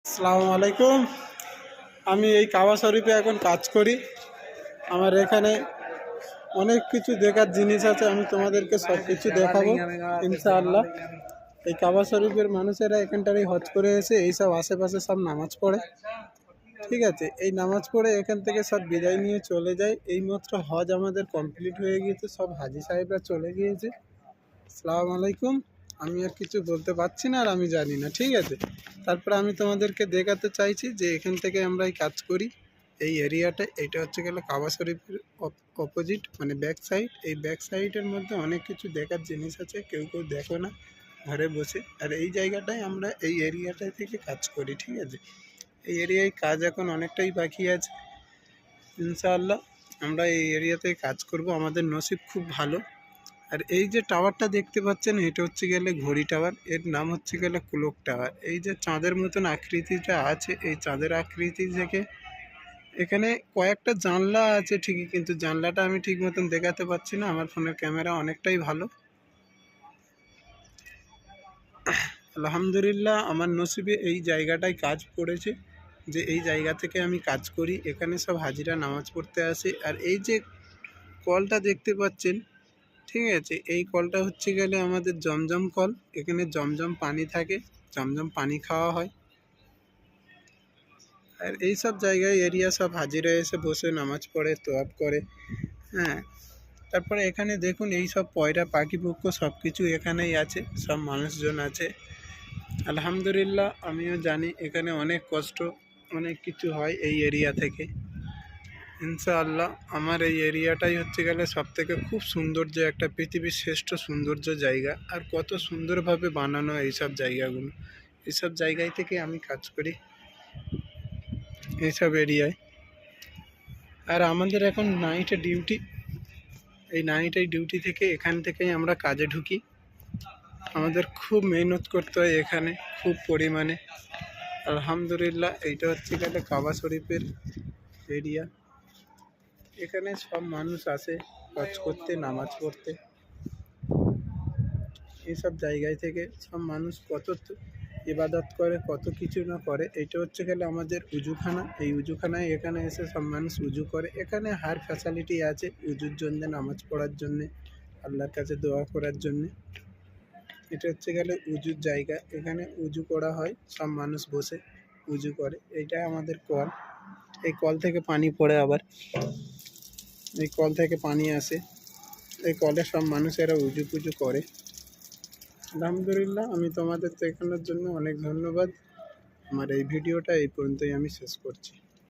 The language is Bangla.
আসসালামু আলাইকুম। আমি এই কাবা শরীফে এখন কাজ করি। আমার এখানে অনেক কিছু দেখার জিনিস আছে, আমি তোমাদেরকে সব কিছু দেখাবো ইনশাআল্লাহ। এই কাবা শরীফের মানুষেরা এখানটারই হজ করে এসে এইসব আশেপাশে সব নামাজ পড়ে, ঠিক আছে। এই নামাজ পড়ে এখান থেকে সব বিদায় নিয়ে চলে যায়। এইমাত্র হজ আমাদের কমপ্লিট হয়ে গিয়েছে, সব হাজি সাহেবরা চলে গিয়েছে। আসসালামু আলাইকুম। আমি আর কিছু বলতে পারছি না, আর আমি জানি না, ঠিক আছে। তারপরে আমি তোমাদেরকে দেখাতে চাইছি যে এখান থেকে আমরা এই কাজ করি এই এরিয়াটা। এটা হচ্ছে গেল কাবা শরীফের অপোজিট, মানে ব্যাক সাইড। এই ব্যাক সাইডের মধ্যে অনেক কিছু দেখার জিনিস আছে, কেউ কেউ দেখো না ঘরে বসে। আর এই জায়গাটায় আমরা এই এরিয়াটায় থেকে কাজ করি, ঠিক আছে। এই এরিয়ায় কাজ এখন অনেকটাই বাকি আছে, ইনশাআল্লাহ আমরা এই এরিয়াতে কাজ করব। আমাদের নসিব খুব ভালো। আর এই যে টাওয়ারটা দেখতে পাচ্ছেন, এটা হচ্ছে গেলে ঘড়ি টাওয়ার, এর নাম হচ্ছে গেলে ক্লক টাওয়ার। এই যে চাঁদের মতন আকৃতিটা আছে, এই চাঁদের আকৃতি থেকে এখানে কয়েকটা জানলা আছে ঠিকই, কিন্তু জানলাটা আমি ঠিক মতন দেখাতে পাচ্ছি না, আমার ফোনের ক্যামেরা অনেকটাই ভালো। আলহামদুলিল্লাহ আমার নসিবে এই জায়গাটায় কাজ পড়েছে, যে এই জায়গা থেকে আমি কাজ করি। এখানে সব হাজিরা নামাজ পড়তে আসে। আর এই যে কলটা দেখতে পাচ্ছেন, ঠিক আছে, এই কলটা হচ্ছে গেলে আমাদের জমজম কল। এখানে জমজম পানি থাকে, জমজম পানি খাওয়া হয়। আর এই সব জায়গায় এরিয়া সব হাজিরা এসে বসে নামাজ পড়ে, তোয়াব করে, হ্যাঁ। তারপরে এখানে দেখুন এই সব পয়রা পাখি পক্ষ সব কিছু এখানেই আছে, সব মানুষজন আছে। আলহামদুলিল্লাহ আমিও জানি এখানে অনেক কষ্ট, অনেক কিছু হয় এই এরিয়া থেকে। ইনশাআল্লাহ আমার এই এরিয়াটাই হচ্ছে গেলে সবথেকে খুব সৌন্দর্য, একটা পৃথিবীর শ্রেষ্ঠ সৌন্দর্য জায়গা। আর কত সুন্দরভাবে বানানো এইসব জায়গাগুলো, এইসব জায়গায় থেকে আমি কাজ করি এইসব এরিয়ায়। আর আমাদের এখন নাইটে ডিউটি, এই নাইটের ডিউটি থেকে এখান থেকেই আমরা কাজে ঢুকি। আমাদের খুব মেহনত করতে হয় এখানে, খুব পরিমাণে। আলহামদুলিল্লাহ এইটা হচ্ছে গেলে কাবা শরীফের এরিয়া। এখানে সব মানুষ আসে কাজ করতে, নামাজ পড়তে। এইসব জায়গায় থেকে সব মানুষ কত ইবাদত করে, কত কিছু না করে। এইটা হচ্ছে গেলে আমাদের উজুখানা। এই উজুখানায় এখানে এসে সব মানুষ উজু করে। এখানে হার ফ্যাসিলিটি আছে উজুর জন্যে, নামাজ পড়ার জন্যে, আল্লাহর কাছে দোয়া করার জন্যে। এটা হচ্ছে গেলে উজুর জায়গা, এখানে উজু করা হয়, সব মানুষ বসে উজু করে। এইটা আমাদের কল, এই কল থেকে পানি পড়ে, আবার এই কল থেকে পানি আসে, এই কলে সব মানুষেরা উজু পুজু করে। আলহামদুলিল্লাহ আমি তোমাদের দেখানোর জন্য অনেক ধন্যবাদ। আমার এই ভিডিওটা এই পর্যন্তই আমি শেষ করছি।